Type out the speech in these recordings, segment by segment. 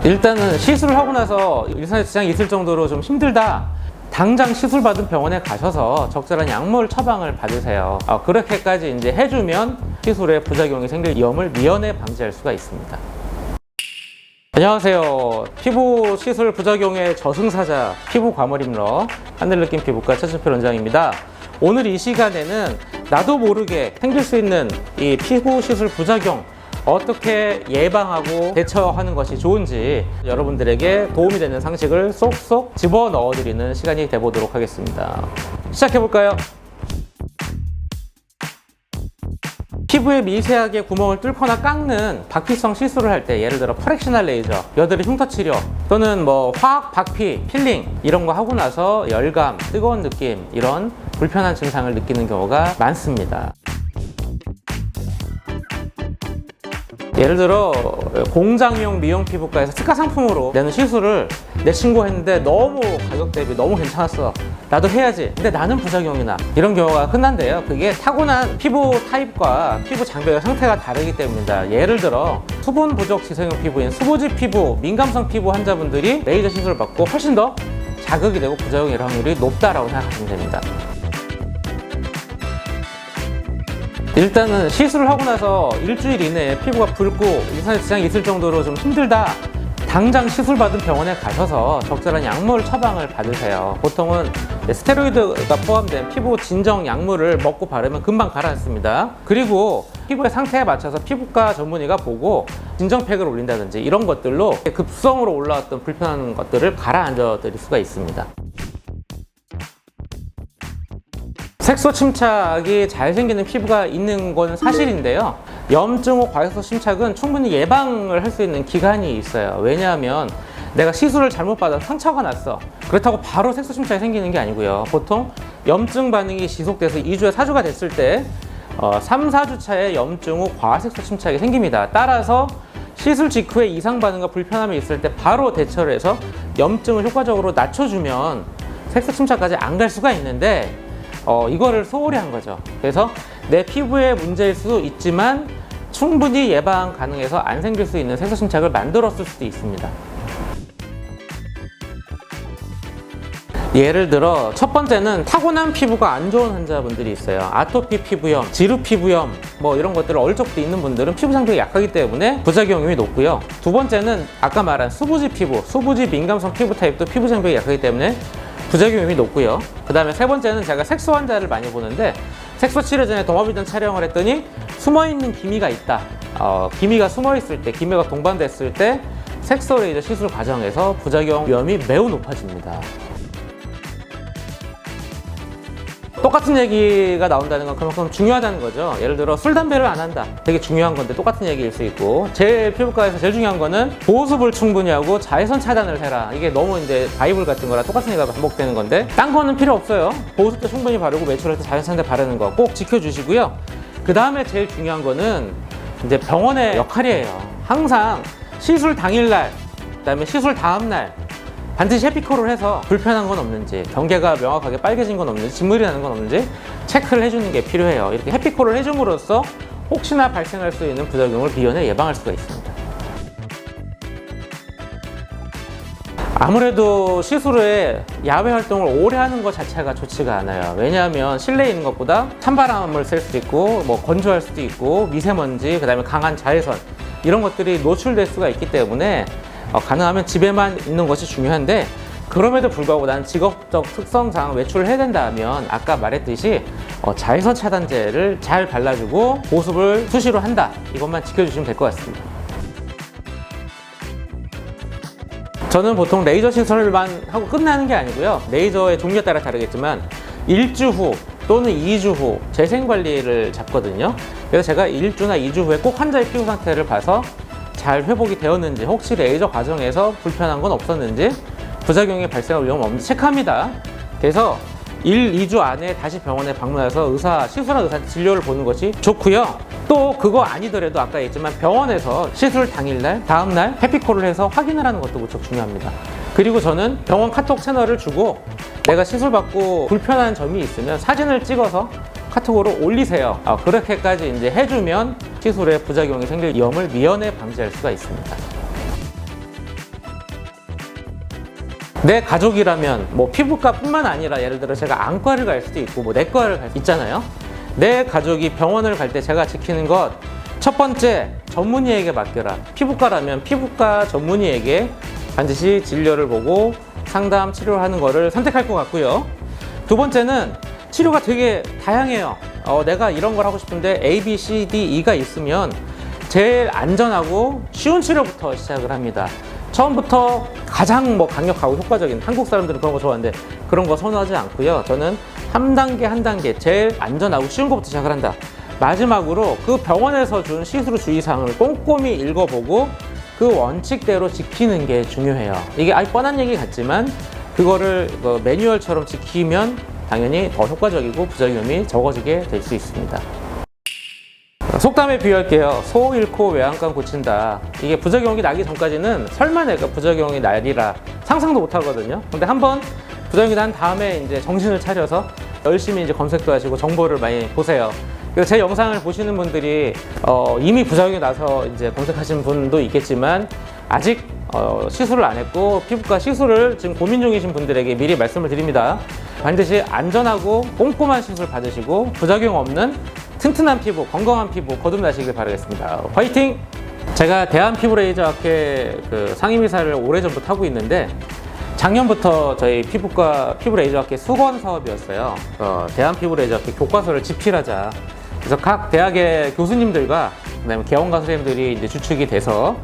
일단은 시술을 하고 나서 일상에 지장이 있을 정도로 좀 힘들다, 당장 시술 받은 병원에 가셔서 적절한 약물 처방을 받으세요. 그렇게까지 이제 해주면 시술에 부작용이 생길 위험을 미연에 방지할 수가 있습니다. 안녕하세요. 피부 시술 부작용의 저승사자, 피부 과몰입러 하늘느낌 피부과 최준필 원장입니다. 오늘 이 시간에는 나도 모르게 생길 수 있는 이 피부 시술 부작용 어떻게 예방하고 대처하는 것이 좋은지 여러분들에게 도움이 되는 상식을 쏙쏙 집어넣어 드리는 시간이 되보도록 하겠습니다. 시작해 볼까요? 피부에 미세하게 구멍을 뚫거나 깎는 박피성 시술을 할 때, 예를 들어 프랙셔널 레이저, 여드름 흉터 치료 또는 화학 박피, 필링 이런 거 하고 나서 열감, 뜨거운 느낌 이런 불편한 증상을 느끼는 경우가 많습니다. 예를 들어 공장용 미용 피부과에서 특가 상품으로 내는 시술을 내 친구가 했는데 너무 가격 대비 너무 괜찮았어, 나도 해야지, 근데 나는 부작용이 나, 이런 경우가 흔한데요. 그게 타고난 피부 타입과 피부 장벽의 상태가 다르기 때문입니다. 예를 들어 수분 부족 지성형 피부인 수부지 피부, 민감성 피부 환자분들이 레이저 시술을 받고 훨씬 더 자극이 되고 부작용일 확률이 높다라고 생각하시면 됩니다. 일단은 시술을 하고 나서 일주일 이내에 피부가 붉고 일상에 지장이 있을 정도로 좀 힘들다, 당장 시술 받은 병원에 가셔서 적절한 약물 처방을 받으세요. 보통은 스테로이드가 포함된 피부 진정 약물을 먹고 바르면 금방 가라앉습니다. 그리고 피부의 상태에 맞춰서 피부과 전문의가 보고 진정팩을 올린다든지 이런 것들로 급성으로 올라왔던 불편한 것들을 가라앉아 드릴 수가 있습니다. 색소 침착이 잘 생기는 피부가 있는 건 사실인데요. 염증 후 과색소 침착은 충분히 예방을 할 수 있는 기간이 있어요. 왜냐하면 내가 시술을 잘못 받아서 상처가 났어, 그렇다고 바로 색소 침착이 생기는 게 아니고요. 보통 염증 반응이 지속돼서 2주에 4주가 됐을 때 3, 4주 차에 염증 후 과색소 침착이 생깁니다. 따라서 시술 직후에 이상 반응과 불편함이 있을 때 바로 대처를 해서 염증을 효과적으로 낮춰주면 색소 침착까지 안 갈 수가 있는데 이거를 소홀히 한 거죠. 그래서 내 피부에 문제일 수도 있지만 충분히 예방 가능해서 안 생길 수 있는 색소 침착을 만들었을 수도 있습니다. 예를 들어 첫 번째는 타고난 피부가 안 좋은 환자분들이 있어요. 아토피 피부염, 지루 피부염 이런 것들을 어릴 적부터 있는 분들은 피부 장벽이 약하기 때문에 부작용이 높고요. 두 번째는 아까 말한 수부지 피부, 수부지 민감성 피부 타입도 피부 장벽이 약하기 때문에 부작용이 높고요. 그 다음에 세 번째는 제가 색소 환자를 많이 보는데, 색소 치료 전에 도마비전 촬영을 했더니 숨어있는 기미가 있다. 기미가 숨어있을 때, 기미가 동반됐을 때 색소 레이저 시술 과정에서 부작용 위험이 매우 높아집니다. 똑같은 얘기가 나온다는 건 그만큼 중요하다는 거죠. 예를 들어 술, 담배를 안 한다, 되게 중요한 건데 똑같은 얘기일 수 있고, 제 피부과에서 제일 중요한 거는 보습을 충분히 하고 자외선 차단을 해라. 이게 너무 이제 바이블 같은 거라 똑같은 얘기가 반복되는 건데, 딴 거는 필요 없어요. 보습도 충분히 바르고 외출할 때 자외선 차단 바르는 거 꼭 지켜주시고요. 그 다음에 제일 중요한 거는 이제 병원의 역할이에요. 항상 시술 당일날, 그 다음에 시술 다음날 반드시 해피콜을 해서 불편한 건 없는지, 경계가 명확하게 빨개진 건 없는지, 진물이 나는 건 없는지 체크를 해주는 게 필요해요. 이렇게 해피콜을 해줌으로써 혹시나 발생할 수 있는 부작용을 미연에 예방할 수가 있습니다. 아무래도 시술 후에 야외 활동을 오래 하는 것 자체가 좋지가 않아요. 왜냐하면 실내에 있는 것보다 찬바람을 쐴 수도 있고 건조할 수도 있고 미세먼지, 그 다음에 강한 자외선 이런 것들이 노출될 수가 있기 때문에 가능하면 집에만 있는 것이 중요한데, 그럼에도 불구하고 난 직업적 특성상 외출을 해야 된다면 아까 말했듯이 자외선 차단제를 잘 발라주고 보습을 수시로 한다, 이것만 지켜주시면 될 것 같습니다. 저는 보통 레이저 시술만 하고 끝나는 게 아니고요. 레이저의 종류에 따라 다르겠지만 1주 후 또는 2주 후 재생관리를 잡거든요. 그래서 제가 1주나 2주 후에 꼭 환자의 피부 상태를 봐서 잘 회복이 되었는지, 혹시 레이저 과정에서 불편한 건 없었는지, 부작용이 발생할 위험 없는지 체크합니다. 그래서 1, 2주 안에 다시 병원에 방문해서 시술한 의사한테 진료를 보는 것이 좋고요. 또 그거 아니더라도 아까 얘기했지만 병원에서 시술 당일날, 다음날 해피콜을 해서 확인을 하는 것도 무척 중요합니다. 그리고 저는 병원 카톡 채널을 주고 내가 시술 받고 불편한 점이 있으면 사진을 찍어서 카톡으로 올리세요. 그렇게까지 이제 해주면 시술에 부작용이 생길 위험을 미연에 방지할 수가 있습니다. 내 가족이라면 뭐 피부과뿐만 아니라 예를 들어 제가 안과를 갈 수도 있고 뭐 내과를 갈 수 있잖아요. 내 가족이 병원을 갈 때 제가 지키는 것, 첫 번째, 전문의에게 맡겨라. 피부과라면 피부과 전문의에게 반드시 진료를 보고 상담, 치료를 하는 거를 선택할 것 같고요. 두 번째는 치료가 되게 다양해요. 내가 이런 걸 하고 싶은데 A, B, C, D, E가 있으면 제일 안전하고 쉬운 치료부터 시작을 합니다. 처음부터 가장 뭐 강력하고 효과적인, 한국 사람들은 그런 거 좋아하는데 그런 거 선호하지 않고요. 저는 한 단계 한 단계 제일 안전하고 쉬운 것부터 시작을 한다. 마지막으로 그 병원에서 준 시술 주의사항을 꼼꼼히 읽어보고 그 원칙대로 지키는 게 중요해요. 이게 아주 뻔한 얘기 같지만 그거를 매뉴얼처럼 지키면 당연히 더 효과적이고 부작용이 적어지게 될 수 있습니다. 속담에 비유할게요. 소 잃고 외양간 고친다. 이게 부작용이 나기 전까지는 설마 내가 부작용이 나리라 상상도 못 하거든요. 근데 한번 부작용이 난 다음에 이제 정신을 차려서 열심히 이제 검색도 하시고 정보를 많이 보세요. 그래서 제 영상을 보시는 분들이 이미 부작용이 나서 이제 검색하신 분도 있겠지만 아직 시술을 안 했고 피부과 시술을 지금 고민 중이신 분들에게 미리 말씀을 드립니다. 반드시 안전하고 꼼꼼한 시술 받으시고 부작용 없는 튼튼한 피부, 건강한 피부 거듭나시길 바라겠습니다. 화이팅! 제가 대한피부레이저학회 그 상임이사를 오래전부터 하고 있는데 작년부터 저희 피부과 피부레이저학회 수건 사업이었어요. 대한피부레이저학회 교과서를 집필하자. 그래서 각 대학의 교수님들과 그다음에 개원가 선생님들이 이제 주축이 돼서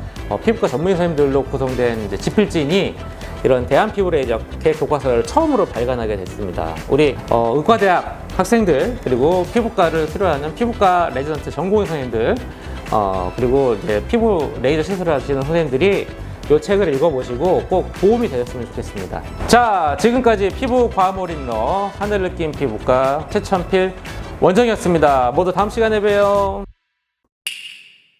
피부과 전문의 선생님들로 구성된 이제 집필진이 이런 대한피부레이저학회 교과서를 처음으로 발간하게 됐습니다. 우리 의과대학 학생들 그리고 피부과를 수료하는 피부과 레지던트 전공의 선생님들 그리고 이제 피부 레이저 시술을 하시는 선생님들이 이 책을 읽어보시고 꼭 도움이 되셨으면 좋겠습니다. 자, 지금까지 피부 과몰입러 하늘느낌 피부과 최천필 원장이었습니다. 모두 다음 시간에 봬요.